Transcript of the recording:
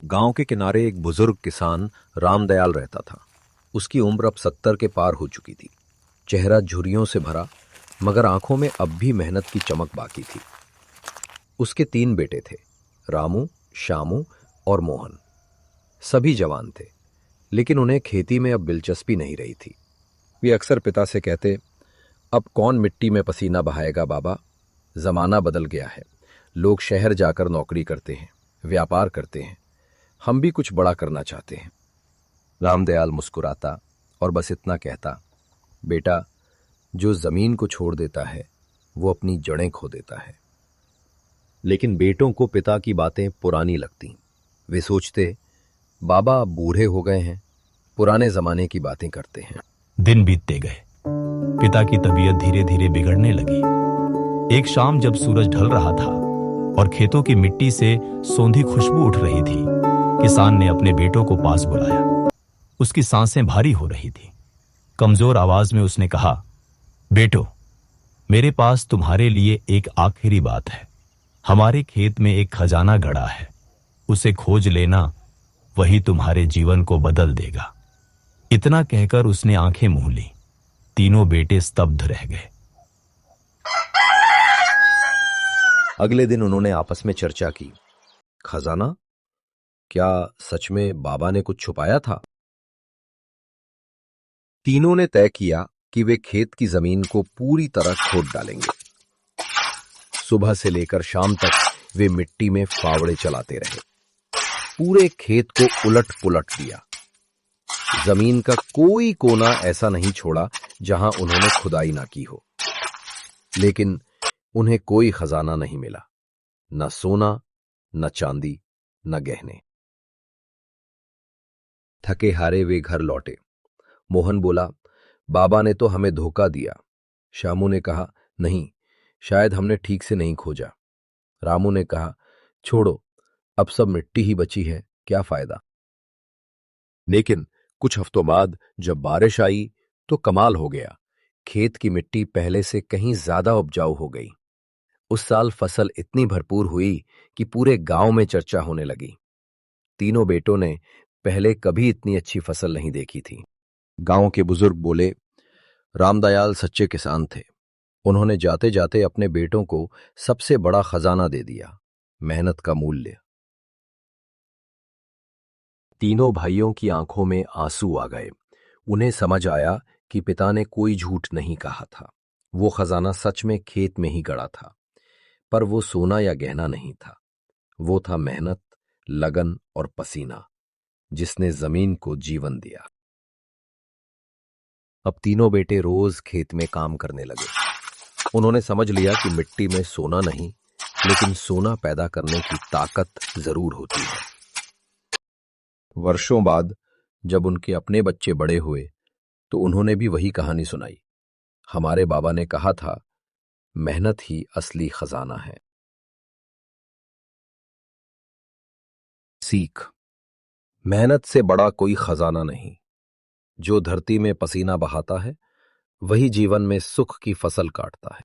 गांव के किनारे एक बुजुर्ग किसान रामदयाल रहता था। उसकी उम्र अब 70 के पार हो चुकी थी। चेहरा झुर्रियों से भरा, मगर आंखों में अब भी मेहनत की चमक बाकी थी। उसके 3 बेटे थे, रामू, शामू और मोहन। सभी जवान थे, लेकिन उन्हें खेती में अब दिलचस्पी नहीं रही थी। वे अक्सर पिता से कहते, अब कौन मिट्टी में पसीना बहाएगा बाबा, जमाना बदल गया है। लोग शहर जाकर नौकरी करते हैं, व्यापार करते हैं। हम भी कुछ बड़ा करना चाहते हैं। रामदयाल मुस्कुराता और बस इतना कहता, बेटा, जो जमीन को छोड़ देता है वो अपनी जड़ें खो देता है। लेकिन बेटों को पिता की बातें पुरानी लगती। वे सोचते, बाबा अब बूढ़े हो गए हैं, पुराने जमाने की बातें करते हैं। दिन बीतते गए। पिता की तबीयत धीरे धीरे बिगड़ने लगी। एक शाम जब सूरज ढल रहा था और खेतों की मिट्टी से सौंधी खुशबू उठ रही थी, किसान ने अपने बेटों को पास बुलाया। उसकी सांसें भारी हो रही थी। कमजोर आवाज में उसने कहा, बेटो, मेरे पास तुम्हारे लिए एक आखिरी बात है। हमारे खेत में एक खजाना गड़ा है, उसे खोज लेना, वही तुम्हारे जीवन को बदल देगा। इतना कहकर उसने आंखें मूंद ली। तीनों बेटे स्तब्ध रह गए। अगले दिन उन्होंने आपस में चर्चा की। खजाना? क्या सच में बाबा ने कुछ छुपाया था? तीनों ने तय किया कि वे खेत की जमीन को पूरी तरह खोद डालेंगे। सुबह से लेकर शाम तक वे मिट्टी में फावड़े चलाते रहे। पूरे खेत को उलट पुलट दिया। जमीन का कोई कोना ऐसा नहीं छोड़ा जहां उन्होंने खुदाई ना की हो। लेकिन उन्हें कोई खजाना नहीं मिला, न सोना, न चांदी, न गहने। थके हारे वे घर लौटे। मोहन बोला, बाबा ने तो हमें धोखा दिया। शामू ने कहा, नहीं, शायद हमने ठीक से नहीं खोजा। रामू ने कहा, छोड़ो, अब सब मिट्टी ही बची है, क्या फायदा। लेकिन कुछ हफ्तों बाद जब बारिश आई तो कमाल हो गया। खेत की मिट्टी पहले से कहीं ज्यादा उपजाऊ हो गई। उस साल फसल इतनी भरपूर हुई कि पूरे गांव में चर्चा होने लगी। तीनों बेटों ने पहले कभी इतनी अच्छी फसल नहीं देखी थी। गांव के बुजुर्ग बोले, रामदयाल सच्चे किसान थे। उन्होंने जाते जाते अपने बेटों को सबसे बड़ा खजाना दे दिया, मेहनत का मूल्य। तीनों भाइयों की आंखों में आंसू आ गए। उन्हें समझ आया कि पिता ने कोई झूठ नहीं कहा था। वो खजाना सच में खेत में ही गड़ा था। पर वो सोना या गहना नहीं था, वो था मेहनत, लगन और पसीना, जिसने जमीन को जीवन दिया। अब तीनों बेटे रोज खेत में काम करने लगे। उन्होंने समझ लिया कि मिट्टी में सोना नहीं, लेकिन सोना पैदा करने की ताकत जरूर होती है। वर्षों बाद जब उनके अपने बच्चे बड़े हुए तो उन्होंने भी वही कहानी सुनाई। हमारे बाबा ने कहा था, मेहनत ही असली खजाना है। सीख: मेहनत से बड़ा कोई खजाना नहीं। जो धरती में पसीना बहाता है, वही जीवन में सुख की फसल काटता है।